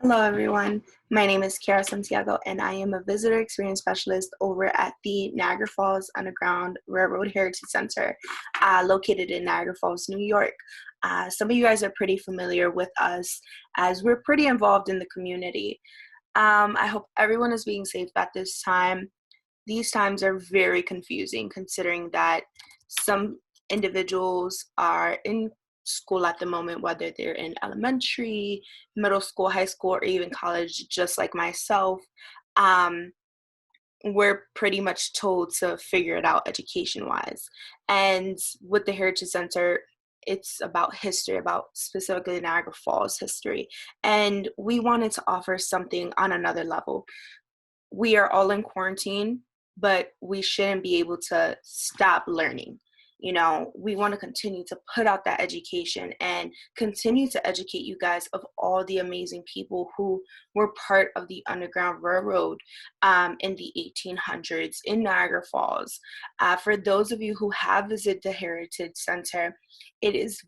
Hello, everyone. My name is Kiara Santiago, and I am a visitor experience specialist over at the Niagara Falls Underground Railroad Heritage Center, located in Niagara Falls, New York. Some of you guys are pretty familiar with us as we're pretty involved in the community. I hope everyone is being safe at this time. These times are very confusing considering that some individuals are in school at the moment, whether they're in elementary, middle school, high school, or even college, just like myself. Um, we're pretty much told to figure it out education wise. And with the Heritage Center, it's about history, about specifically Niagara Falls history. And we wanted to offer something on another level. We are all in quarantine, but we shouldn't be able to stop learning. You know, we want to continue to put out that education and continue to educate you guys of all the amazing people who were part of the Underground Railroad in the 1800s in Niagara Falls. For those of you who have visited the Heritage Center, it is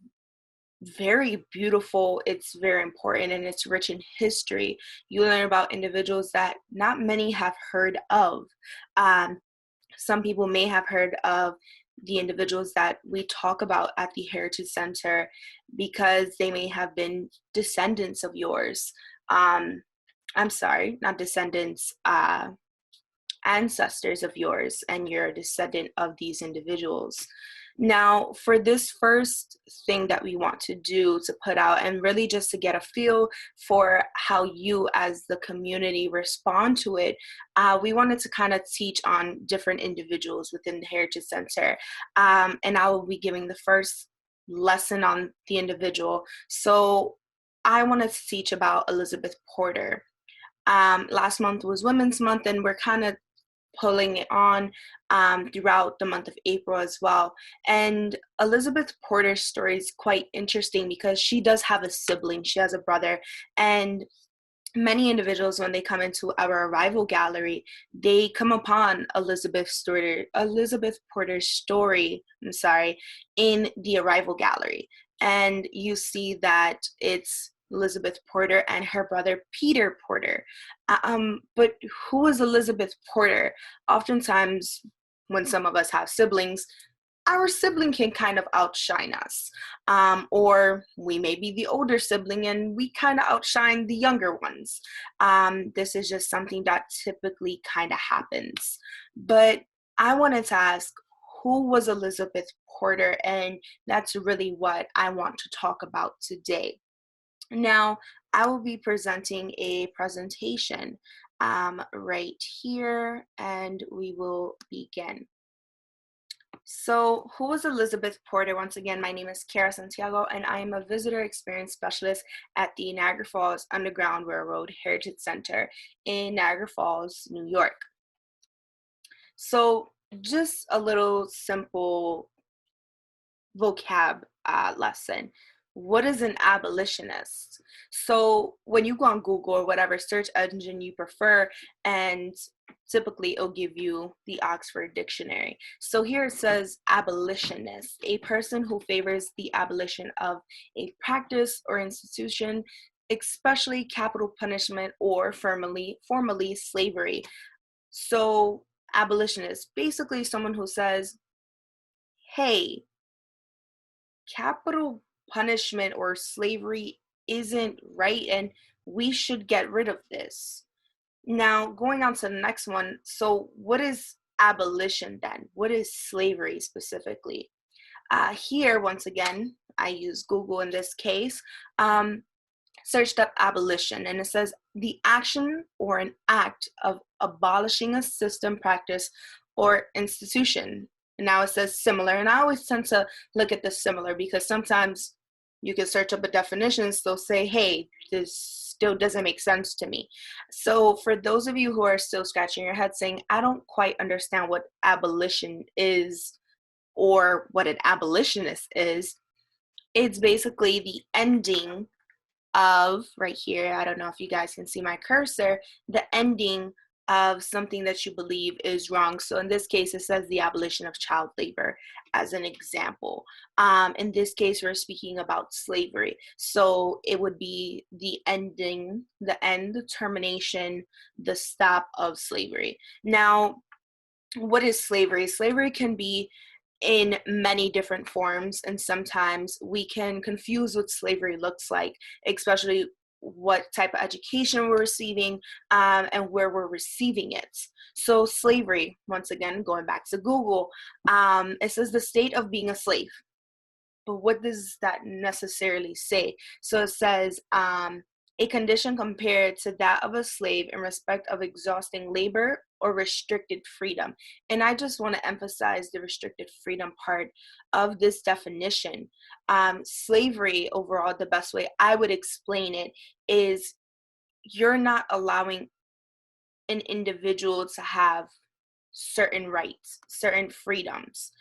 very beautiful, it's very important, and it's rich in history. You learn about individuals that not many have heard of. Um, some people may have heard of the individuals that we talk about at the Heritage Center because they may have been descendants of yours. I'm sorry, not descendants, ancestors of yours, and you're a descendant of these individuals. Now, for this first thing that we want to do to put out, and really just to get a feel for how you as the community respond to it, we wanted to kind of teach on different individuals within the Heritage Center. And I will be giving the first lesson on the individual. So I wanted to teach about Elizabeth Porter. Last month was Women's Month, and we're kind of pulling it on throughout the month of April as well. And Elizabeth Porter's story is quite interesting because she does have a sibling. She has a brother, and many individuals, when they come into our arrival gallery, they come upon Elizabeth Porter's story, in the arrival gallery. And you see that it's Elizabeth Porter and her brother Peter Porter. But who is Elizabeth Porter? Oftentimes, when some of us have siblings, our sibling can kind of outshine us. Or we may be the older sibling and we kind of outshine the younger ones. This is just something that typically kind of happens. But I wanted to ask, who was Elizabeth Porter? And that's really what I want to talk about today. Now, I will be presenting a presentation right here, and we will begin. So, who was Elizabeth Porter? Once again, my name is Kiara Santiago, and I am a visitor experience specialist at the Niagara Falls Underground Railroad Heritage Center in Niagara Falls, New York. So, just a little simple vocab lesson. What is an abolitionist? So when you go on Google or whatever search engine you prefer, and typically it'll give you the Oxford Dictionary. So here it says abolitionist, a person who favors the abolition of a practice or institution, especially capital punishment or formally slavery. So abolitionist, basically someone who says, hey, capital punishment or slavery isn't right and we should get rid of this. Now, going on to the next one. So, what is abolition then? What is slavery specifically? Here, once again, I use Google in this case, searched up abolition, and it says the action or an act of abolishing a system, practice, or institution. Now it says similar, and I always tend to look at the similar because sometimes you can search up a definition, they'll say, hey, this still doesn't make sense to me. So for those of you who are still scratching your head saying, I don't quite understand what abolition is or what an abolitionist is, it's basically the ending of, right here, I don't know if you guys can see my cursor, the ending of something that you believe is wrong. So in this case, it says the abolition of child labor as an example. In this case, we're speaking about slavery. So it would be the ending, the end, the termination, the stop of slavery. Now, what is slavery? Slavery can be in many different forms, and sometimes we can confuse what slavery looks like, especially what type of education we're receiving, and where we're receiving it. So slavery, once again, going back to Google, it says the state of being a slave. But what does that necessarily say? So it says a condition compared to that of a slave in respect of exhausting labor or restricted freedom. And I just want to emphasize the restricted freedom part of this definition. Slavery, overall, the best way I would explain it is you're not allowing an individual to have certain rights, certain freedoms,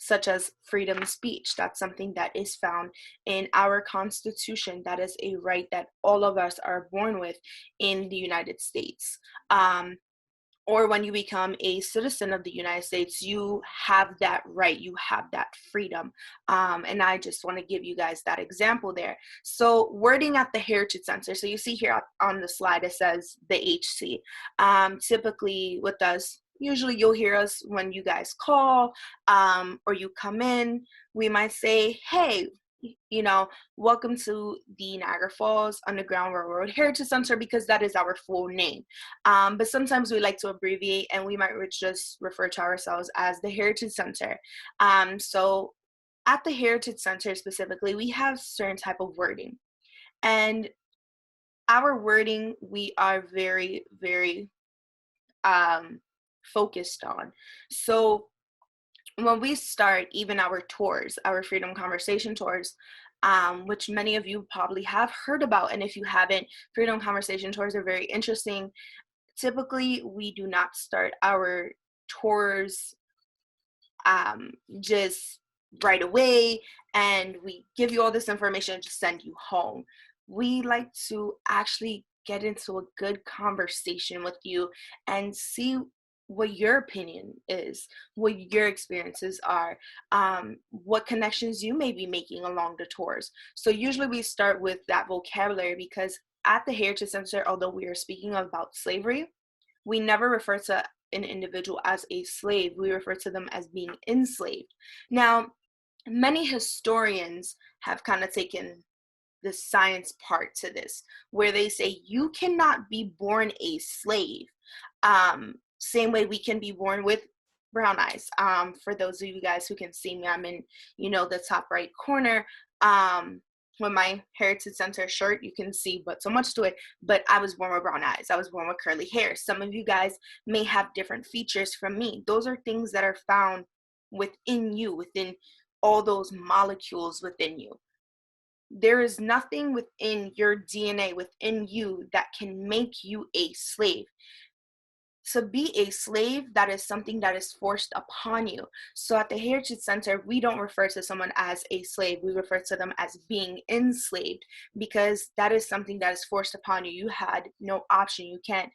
such as freedom of speech. That's something that is found in our Constitution. That is a right that all of us are born with in the United States. Or when you become a citizen of the United States, you have that right, you have that freedom. And I just want to give you guys that example there. So wording at the Heritage Center. So you see here on the slide, it says the HC. Typically with us, usually you'll hear us when you guys call, or you come in, we might say, hey, welcome to the Niagara Falls Underground Railroad Heritage Center, because that is our full name. But sometimes we like to abbreviate, and we might just refer to ourselves as the Heritage Center. So at the Heritage Center specifically, we have certain type of wording. And our wording, we are very, very focused on. So when we start even our tours, our Freedom Conversation tours, which many of you probably have heard about, and if you haven't, Freedom Conversation tours are very interesting. Typically, we do not start our tours just right away, and we give you all this information and just send you home. We like to actually get into a good conversation with you and see what your opinion is, what your experiences are, what connections you may be making along the tours. So usually we start with that vocabulary, because at the Heritage Center, although we are speaking about slavery, we never refer to an individual as a slave. We refer to them as being enslaved. Now, many historians have kind of taken the science part to this, where they say you cannot be born a slave. Same way we can be born with brown eyes. For those of you guys who can see me, I'm in, the top right corner. With my Heritage Center shirt, you can see but so much to it, but I was born with brown eyes. I was born with curly hair. Some of you guys may have different features from me. Those are things that are found within you, within all those molecules within you. There is nothing within your DNA, within you, that can make you a slave. To be a slave, that is something that is forced upon you. So at the Heritage Center, we don't refer to someone as a slave. We refer to them as being enslaved, because that is something that is forced upon you. You had no option. You can't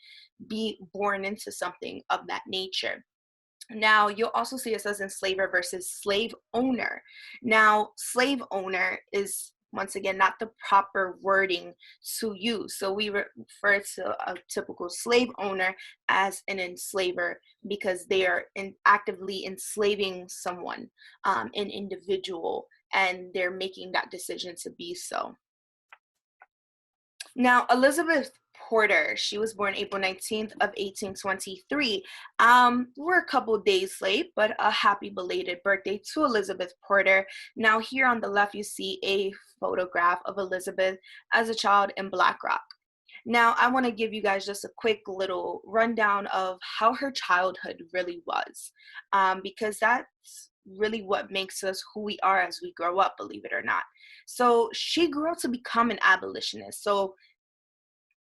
be born into something of that nature. Now, you'll also see it says enslaver versus slave owner. Now, slave owner is, once again, not the proper wording to use. So we refer to a typical slave owner as an enslaver, because they are actively enslaving someone, an individual, and they're making that decision to be so. Now, Elizabeth Porter, she was born April 19th of 1823. We're a couple days late, but a happy belated birthday to Elizabeth Porter. Now, here on the left, you see a photograph of Elizabeth as a child in Black Rock. Now, I want to give you guys just a quick little rundown of how her childhood really was, because that's really what makes us who we are as we grow up, believe it or not. So she grew up to become an abolitionist. So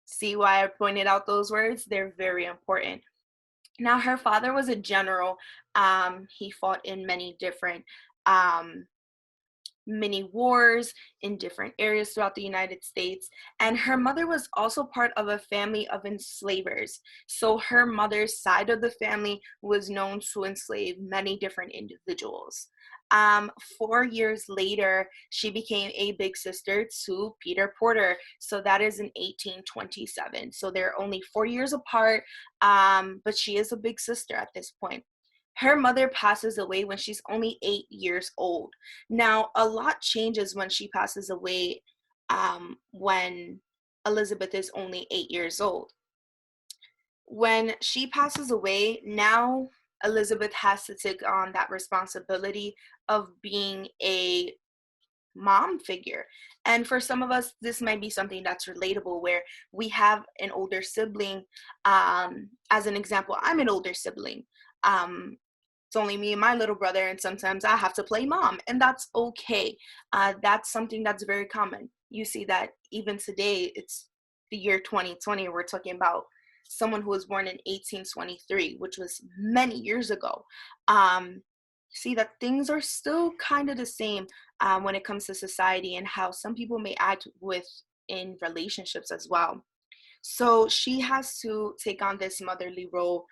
see why I pointed out those words? They're very important. Now, her father was a general. He fought in many different many wars in different areas throughout the United States. And her mother was also part of a family of enslavers. So her mother's side of the family was known to enslave many different individuals. 4 years later, she became a big sister to Peter Porter. So that is in 1827. So they're only 4 years apart, but she is a big sister at this point. Her mother passes away when she's only 8 years old. Now, a lot changes when she passes away, when Elizabeth is only 8 years old. When she passes away, now Elizabeth has to take on that responsibility of being a mom figure. And for some of us, this might be something that's relatable where we have an older sibling. As an example, I'm an older sibling. Um, it's only me and my little brother, and sometimes I have to play mom, and that's okay. That's something that's very common. You see that even today, it's the year 2020, we're talking about someone who was born in 1823, which was many years ago. See that things are still kind of the same when it comes to society and how some people may act with in relationships as well. So she has to take on this motherly role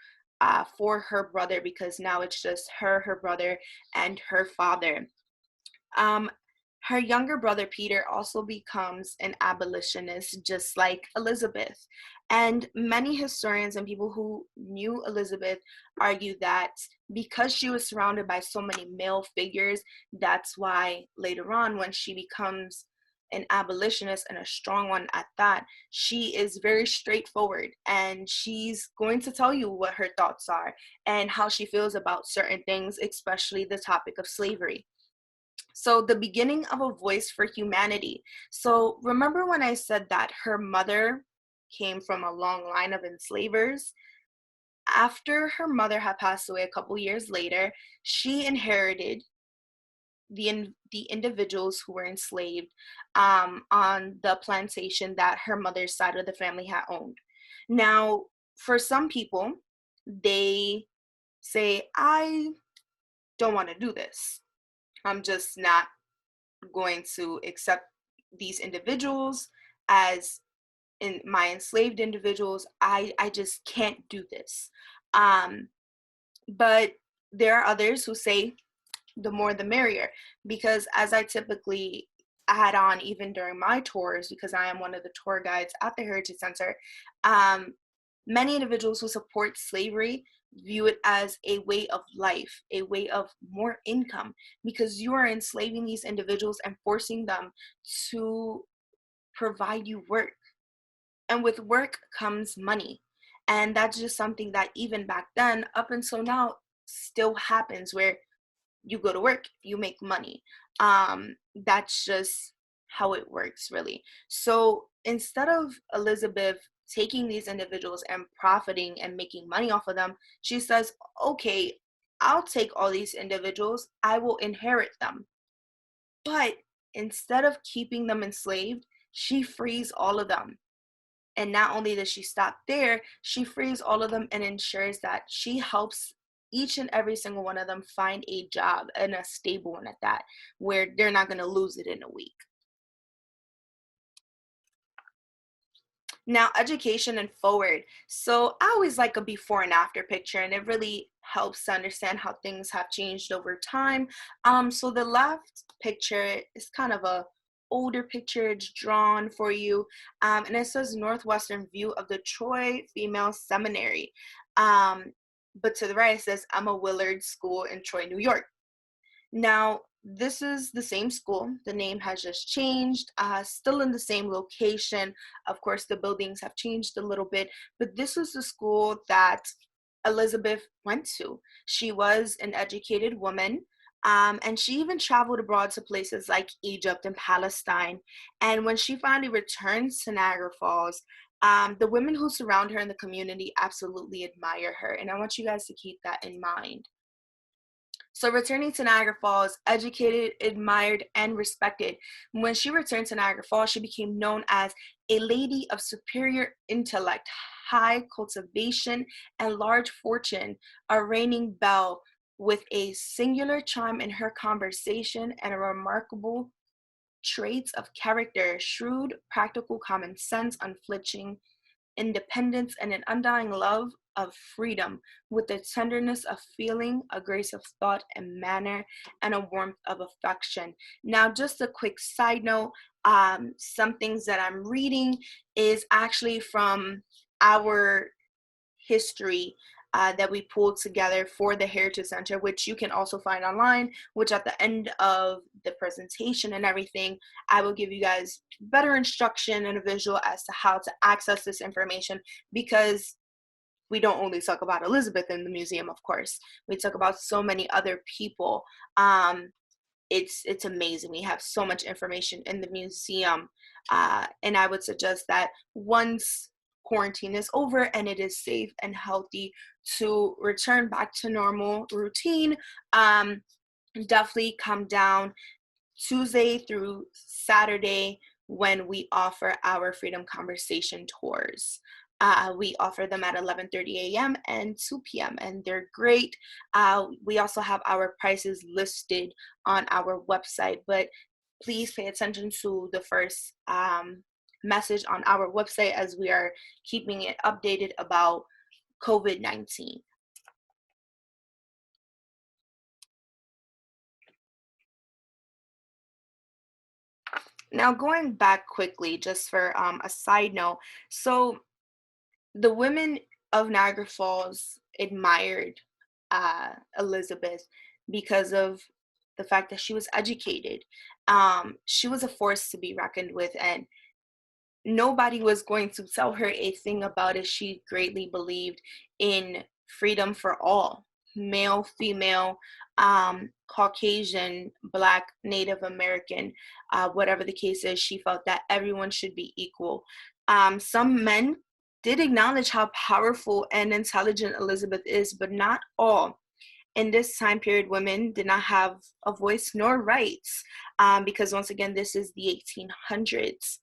for her brother, because now it's just her, her brother, and her father. Um, Her younger brother Peter also becomes an abolitionist, just like Elizabeth. And many historians and people who knew Elizabeth argue that because she was surrounded by so many male figures, that's why later on, when she becomes an abolitionist, and a strong one at that, she is very straightforward, and she's going to tell you what her thoughts are and how she feels about certain things, especially the topic of slavery. So, the beginning of a voice for humanity. So, remember when I said that her mother came from a long line of enslavers? After her mother had passed away a couple years later, she inherited the individuals who were enslaved on the plantation that her mother's side of the family had owned. Now, for some people, they say, I don't want to do this. I'm just not going to accept these individuals as in my enslaved individuals. I just can't do this. Um, but there are others who say the more the merrier, because as I typically add on even during my tours, because I am one of the tour guides at the Heritage Center, um, many individuals who support slavery view it as a way of life, a way of more income, because you are enslaving these individuals and forcing them to provide you work. And with work comes money. And that's just something that even back then, up until now, still happens, where you go to work, you make money. That's just how it works, really. So instead of Elizabeth taking these individuals and profiting and making money off of them, she says, okay, I'll take all these individuals, I will inherit them. But instead of keeping them enslaved, she frees all of them. And not only does she stop there, she frees all of them and ensures that she helps each and every single one of them find a job, and a stable one at that, where they're not going to lose it in a week. Now, education and forward. So I always like a before and after picture, and it really helps to understand how things have changed over time. So the left picture is kind of a older picture. It's drawn for you, and it says Northwestern view of the Troy Female Seminary. But to the right, it says Emma Willard School in Troy, New York. Now, this is the same school. The name has just changed, still in the same location. Of course, the buildings have changed a little bit, but this was the school that Elizabeth went to. She was an educated woman, and she even traveled abroad to places like Egypt and Palestine. And when she finally returns to Niagara Falls, the women who surround her in the community absolutely admire her. And I want you guys to keep that in mind. So returning to Niagara Falls, educated, admired, and respected. When she returned to Niagara Falls, she became known as a lady of superior intellect, high cultivation, and large fortune, a reigning belle with a singular charm in her conversation and a remarkable traits of character, shrewd, practical common sense, unflinching independence, and an undying love of freedom, with a tenderness of feeling, a grace of thought and manner, and a warmth of affection. Now, just a quick side note, some things that I'm reading is actually from our history that we pulled together for the Heritage Center, which you can also find online, which at the end of the presentation and everything, I will give you guys better instruction and a visual as to how to access this information, because we don't only talk about Elizabeth in the museum, of course. We talk about so many other people. It's amazing. We have so much information in the museum, and I would suggest that once quarantine is over and it is safe and healthy to return back to normal routine, definitely come down Tuesday through Saturday when we offer our Freedom Conversation tours. We offer them at 11:30 a.m. and 2 p.m. and they're great. We also have our prices listed on our website, but please pay attention to the first message on our website as we are keeping it updated about COVID-19. Now, going back quickly, just for a side note, so the women of Niagara Falls admired Elizabeth because of the fact that she was educated. She was a force to be reckoned with, and nobody was going to tell her a thing about it. She greatly believed in freedom for all, male, female, Caucasian, Black, Native American, whatever the case is. She felt that everyone should be equal. Some men did acknowledge how powerful and intelligent Elizabeth is, but not all. In this time period, women did not have a voice nor rights, because once again, this is the 1800s.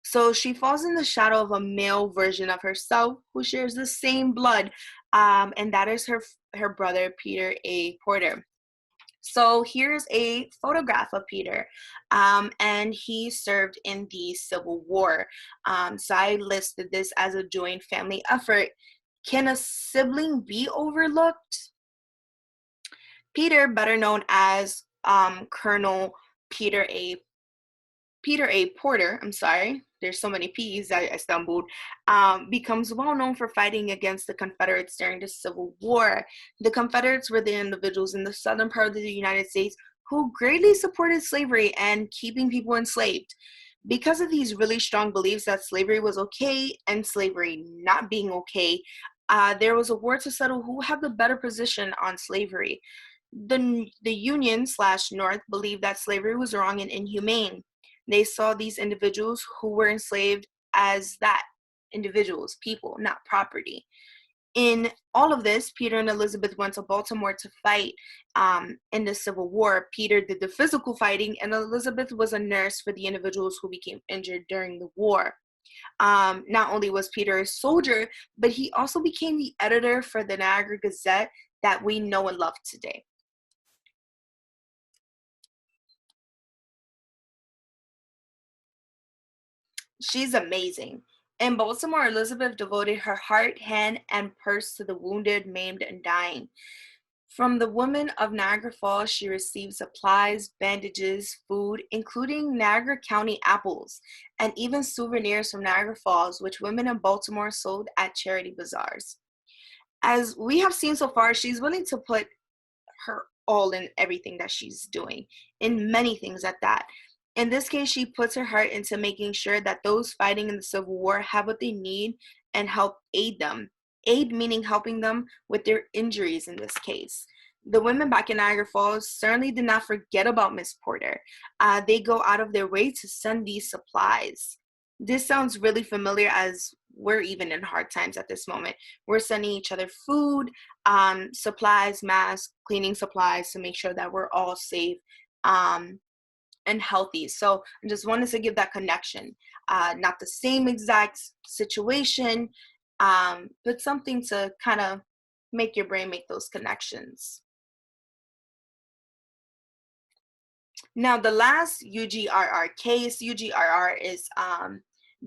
So she falls in the shadow of a male version of herself who shares the same blood, and that is her brother, Peter A. Porter. So here's a photograph of Peter, and he served in the Civil War. So I listed this as a joint family effort. Can a sibling be overlooked? Peter, better known as Colonel Peter A. Porter, I'm sorry, there's so many P's, I stumbled, becomes well known for fighting against the Confederates during the Civil War. The Confederates were the individuals in the southern part of the United States who greatly supported slavery and keeping people enslaved. Because of these really strong beliefs that slavery was okay and slavery not being okay, there was a war to settle who had the better position on slavery. The Union / North believed that slavery was wrong and inhumane. They saw these individuals who were enslaved as that, individuals, people, not property. In all of this, Peter and Elizabeth went to Baltimore to fight in the Civil War. Peter did the physical fighting, and Elizabeth was a nurse for the individuals who became injured during the war. Not only was Peter a soldier, but he also became the editor for the Niagara Gazette that we know and love today. She's amazing. In Baltimore, Elizabeth devoted her heart, hand, and purse to the wounded, maimed, and dying. From the women of Niagara Falls, she received supplies, bandages, food, including Niagara County apples, and even souvenirs from Niagara Falls, which women in Baltimore sold at charity bazaars. As we have seen so far, she's willing to put her all in everything that she's doing, in many things at that. In this case, she puts her heart into making sure that those fighting in the Civil War have what they need and help aid them. Aid meaning helping them with their injuries in this case. The women back in Niagara Falls certainly did not forget about Miss Porter. They go out of their way to send these supplies. This sounds really familiar as we're even in hard times at this moment. We're sending each other food, supplies, masks, cleaning supplies to make sure that we're all safe and healthy. So I just wanted to give that connection. Not the same exact situation, but something to kind of make your brain make those connections. Now, the last UGRR case, UGRR is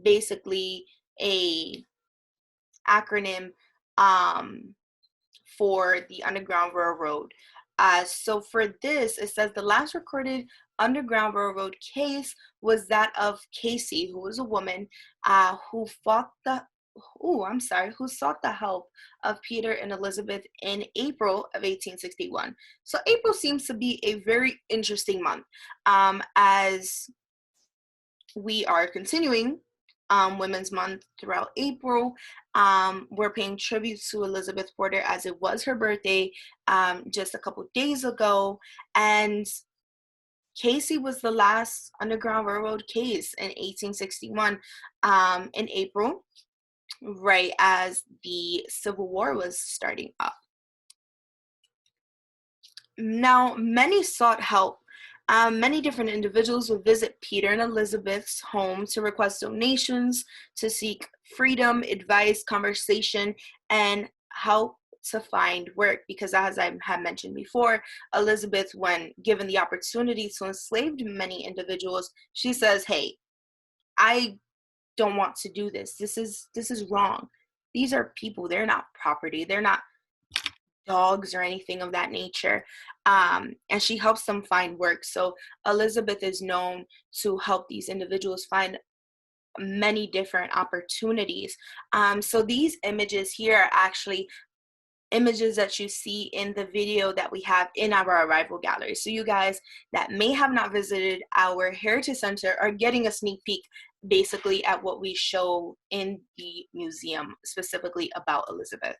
basically a acronym um, for the Underground Railroad. So for this, it says the last recorded Underground Railroad case was that of Casey, who was a woman who fought the who sought the help of Peter and Elizabeth in April of 1861. So April seems to be a very interesting month, as we are continuing Women's Month throughout April. We're paying tribute to Elizabeth Porter as it was her birthday just a couple days ago. And Casey was the last Underground Railroad case in 1861 in April, right as the Civil War was starting up. Now, many sought help. Many different individuals would visit Peter and Elizabeth's home to request donations, to seek freedom, advice, conversation, and help to find work. Because, as I have mentioned before, Elizabeth, when given the opportunity to enslave many individuals, she says, "Hey, I don't want to do this. This is wrong. These are people. They're not property. They're not dogs or anything of that nature." And she helps them find work. So Elizabeth is known to help these individuals find many different opportunities. So these images here are actually images that you see in the video that we have in our arrival gallery. So you guys that may have not visited our Heritage Center are getting a sneak peek basically at what we show in the museum, specifically about Elizabeth.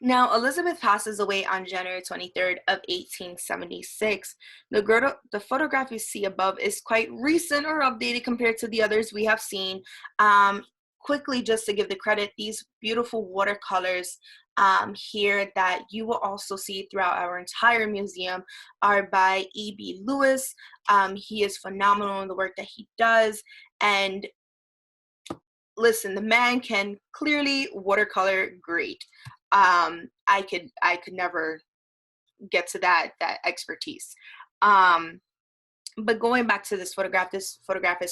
Now, Elizabeth passes away on January 23rd of 1876. The photograph you see above is quite recent or updated compared to the others we have seen. Quickly, just to give the credit, these beautiful watercolors here that you will also see throughout our entire museum are by E.B. Lewis. He is phenomenal in the work that he does. And listen, the man can clearly watercolor great. I could never get to that expertise. But going back to this photograph is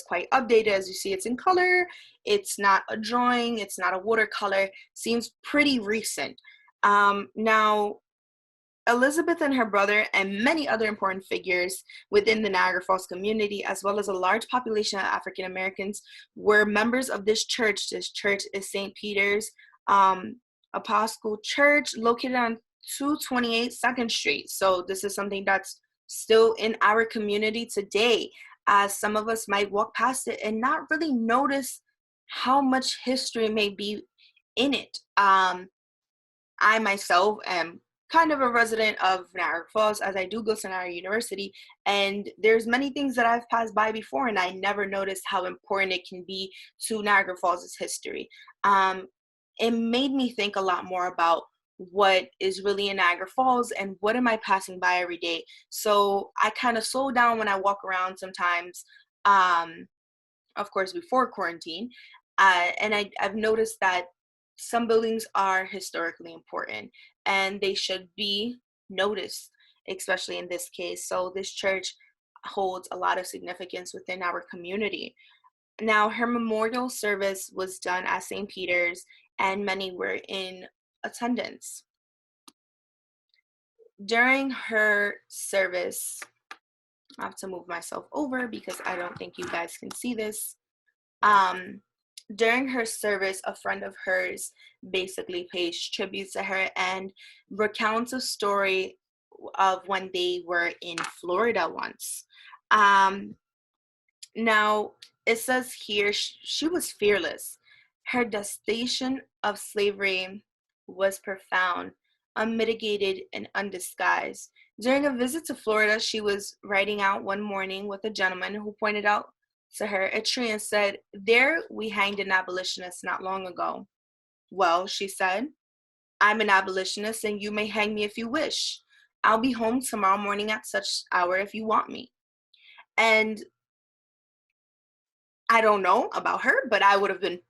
quite updated. As you see, it's in color. It's not a drawing. It's not a watercolor. Seems pretty recent. Now, Elizabeth and her brother and many other important figures within the Niagara Falls community, as well as a large population of African Americans, were members of this church. This church is St. Peter's Episcopal Church, located on 228 2nd Street. So this is something that's still in our community today, as some of us might walk past it and not really notice how much history may be in it. I myself am kind of a resident of Niagara Falls, as I do go to Niagara University, and there's many things that I've passed by before and I never noticed how important it can be to Niagara Falls' history. It made me think a lot more about what is really in Niagara Falls and what am I passing by every day. So I kind of slow down when I walk around sometimes, of course, before quarantine. And I've noticed that some buildings are historically important and they should be noticed, especially in this case. So this church holds a lot of significance within our community. Now, her memorial service was done at St. Peter's and many were in attendance. During her service, I have to move myself over because I don't think you guys can see this. During her service, a friend of hers basically pays tribute to her and recounts a story of when they were in Florida once. Now, it says here, she was fearless. Her detestation of slavery was profound, unmitigated, and undisguised. During a visit to Florida, she was riding out one morning with a gentleman who pointed out to her a tree and said, "There we hanged an abolitionist not long ago." "Well," she said, "I'm an abolitionist and you may hang me if you wish. I'll be home tomorrow morning at such hour if you want me." And I don't know about her, but I would have been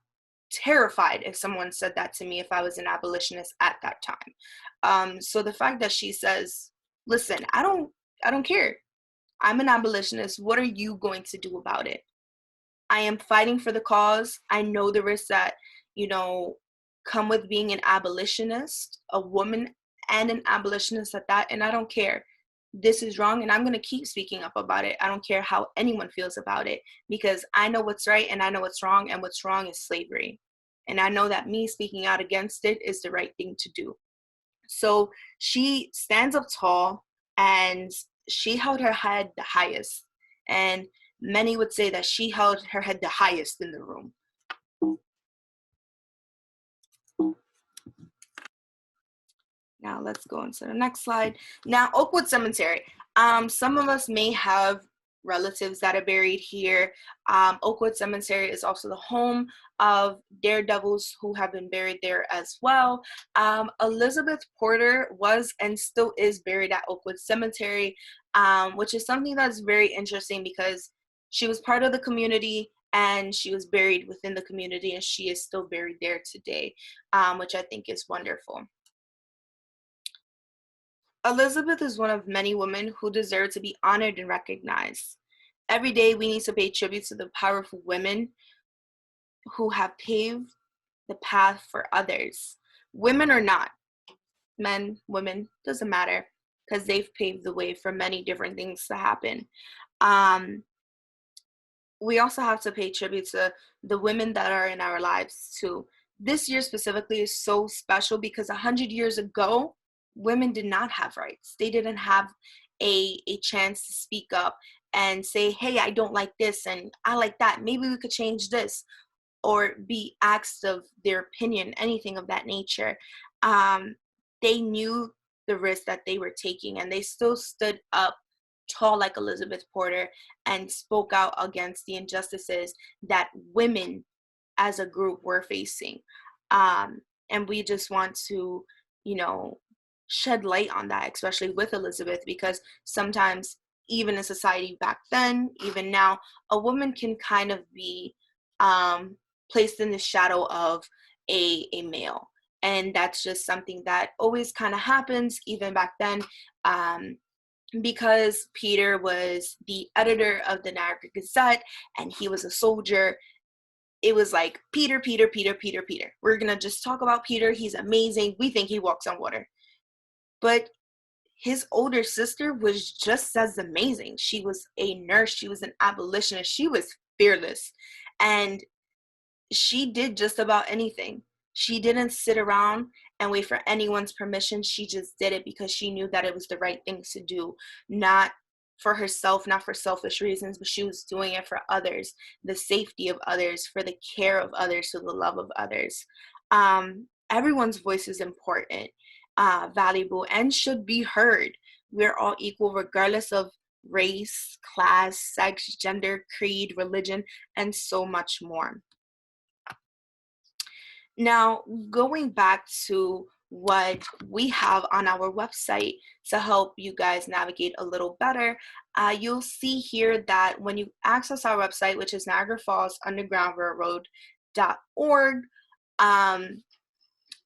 terrified if someone said that to me if I was an abolitionist at that time. So the fact that she says, listen, I don't care. I'm an abolitionist. What are you going to do about it? I am fighting for the cause. I know the risks that, come with being an abolitionist, a woman and an abolitionist at that, and I don't care. This is wrong, and I'm going to keep speaking up about it. I don't care how anyone feels about it, because I know what's right and I know what's wrong, and what's wrong is slavery. And I know that me speaking out against it is the right thing to do. So she stands up tall, and she held her head the highest. And many would say that she held her head the highest in the room. Now let's go into the next slide. Now, Oakwood Cemetery. Some of us may have relatives that are buried here. Oakwood Cemetery is also the home of daredevils who have been buried there as well. Elizabeth Porter was and still is buried at Oakwood Cemetery, which is something that's very interesting because she was part of the community and she was buried within the community, and she is still buried there today, which I think is wonderful. Elizabeth is one of many women who deserve to be honored and recognized. Every day we need to pay tribute to the powerful women who have paved the path for others. Women or not, men, women, doesn't matter, because they've paved the way for many different things to happen. We also have to pay tribute to the women that are in our lives too. This year specifically is so special because 100 years ago, women did not have rights. They didn't have a chance to speak up and say, hey, I don't like this and I like that. Maybe we could change this, or be asked of their opinion, anything of that nature. They knew the risk that they were taking, and they still stood up tall like Elizabeth Porter and spoke out against the injustices that women as a group were facing. And we just want to, shed light on that, especially with Elizabeth, because sometimes even in society back then, even now, a woman can kind of be placed in the shadow of a male. And that's just something that always kind of happens even back then. Because Peter was the editor of the Niagara Gazette and he was a soldier, it was like, Peter. We're going to just talk about Peter. He's amazing. We think he walks on water. But his older sister was just as amazing. She was a nurse. She was an abolitionist. She was fearless. And she did just about anything. She didn't sit around and wait for anyone's permission. She just did it because she knew that it was the right thing to do, not for herself, not for selfish reasons, but she was doing it for others, the safety of others, for the care of others, for the love of others. Everyone's voice is important, valuable, and should be heard. We're all equal regardless of race, class, sex, gender, creed, religion, and so much more. Now, going back to what we have on our website to help you guys navigate a little better, you'll see here that when you access our website, which is Niagara Falls Underground Railroad.org,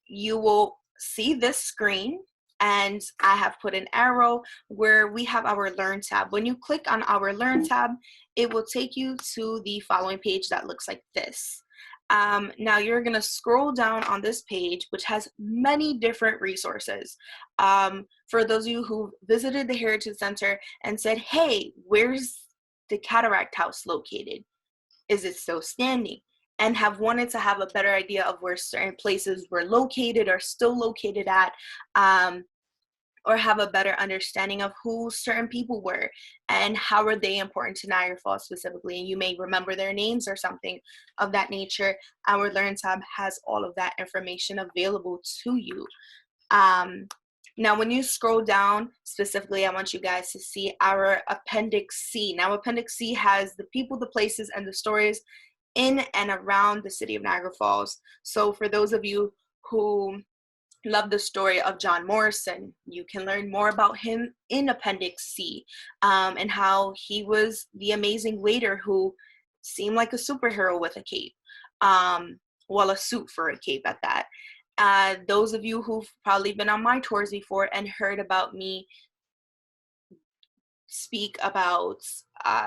you will see this screen, and I have put an arrow where we have our Learn tab. When you click on our Learn tab, it will take you to the following page that looks like this. Now you're going to scroll down on this page, which has many different resources. For those of you who visited the Heritage Center and said, hey, where's the Cataract House located? Is it still standing? And have wanted to have a better idea of where certain places were located or still located at, or have a better understanding of who certain people were and how are they important to Niagara Falls specifically. And you may remember their names or something of that nature. Our Learn tab has all of that information available to you. Now, when you scroll down, specifically, I want you guys to see our Appendix C. Now, Appendix C has the people, the places, and the stories in and around the city of Niagara Falls. So for those of you who love the story of John Morrison, you can learn more about him in Appendix C, and how he was the amazing waiter who seemed like a superhero with a cape. Well, a suit for a cape at that. Those of you who've probably been on my tours before and heard about me speak about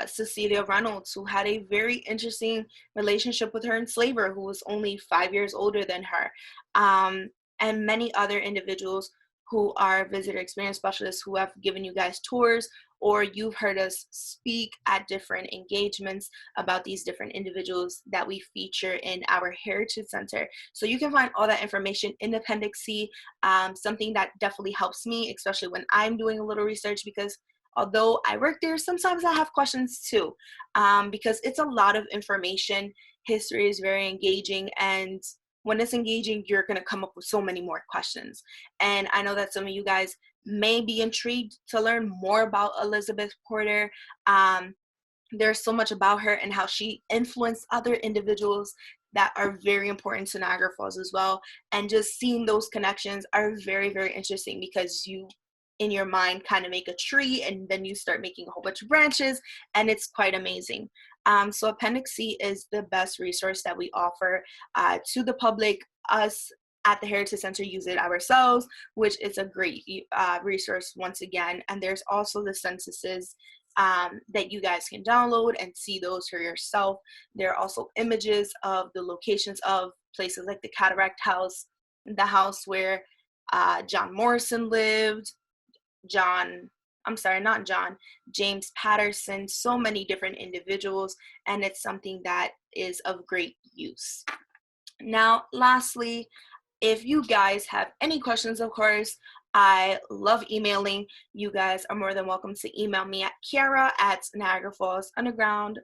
Cecilia Reynolds, who had a very interesting relationship with her enslaver, who was only 5 years older than her, and many other individuals who are visitor experience specialists who have given you guys tours, or you've heard us speak at different engagements about these different individuals that we feature in our Heritage Center. So you can find all that information in Appendix C, something that definitely helps me, especially when I'm doing a little research, because although I work there, sometimes I have questions too, because it's a lot of information. History is very engaging, and when it's engaging, you're going to come up with so many more questions. And I know that some of you guys may be intrigued to learn more about Elizabeth Porter. There's so much about her and how she influenced other individuals that are very important to Niagara Falls as well. And just seeing those connections are very, very interesting, because you, in your mind, kind of make a tree and then you start making a whole bunch of branches, and it's quite amazing. So Appendix C is the best resource that we offer to the public. Us at the Heritage Center use it ourselves, which is a great resource once again. And there's also the censuses that you guys can download and see those for yourself. There are also images of the locations of places like the Cataract House, the house where John Morrison lived, James Patterson, so many different individuals, and it's something that is of great use. Now, lastly, if you guys have any questions, of course, I love emailing. You guys are more than welcome to email me at Kiara at Niagara Falls Underground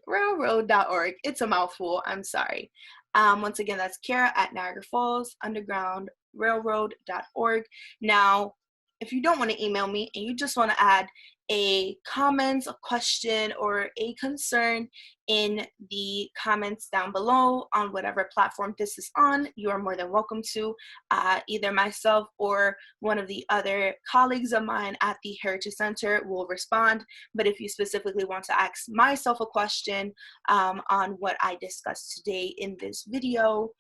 Railroad.org. It's a mouthful, I'm sorry. Once again, that's Kiara at Niagara Falls Underground Railroad.org. Now, if you don't want to email me and you just want to add a comment, a question, or a concern in the comments down below on whatever platform this is on, you are more than welcome to. Either myself or one of the other colleagues of mine at the Heritage Center will respond. But if you specifically want to ask myself a question on what I discussed today in this video,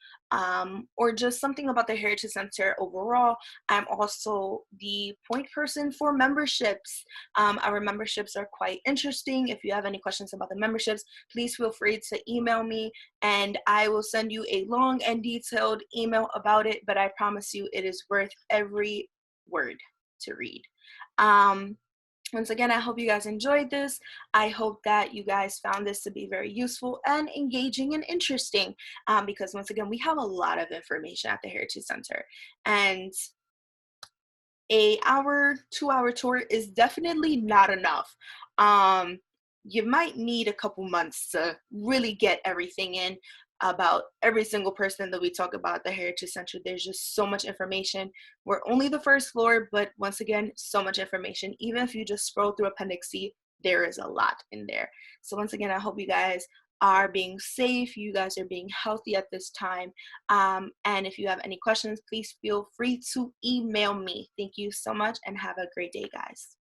or just something about the Heritage Center overall, I'm also the point person for memberships. Our memberships are quite interesting. If you have any questions about the memberships, please feel free to email me and I will send you a long and detailed email about it, but I promise you it is worth every word to read. Once again, I hope you guys enjoyed this. I hope that you guys found this to be very useful and engaging and interesting, because once again, we have a lot of information at the Heritage Center, and a hour, 2 hour tour is definitely not enough. You might need a couple months to really get everything in about every single person that we talk about at the Heritage Center. There's just so much information. We're only the first floor, but once again, so much information. Even if you just scroll through Appendix C, there is a lot in there. So once again, I hope you guys are being safe, you guys are being healthy at this time. And if you have any questions, please feel free to email me. Thank you so much and have a great day, guys.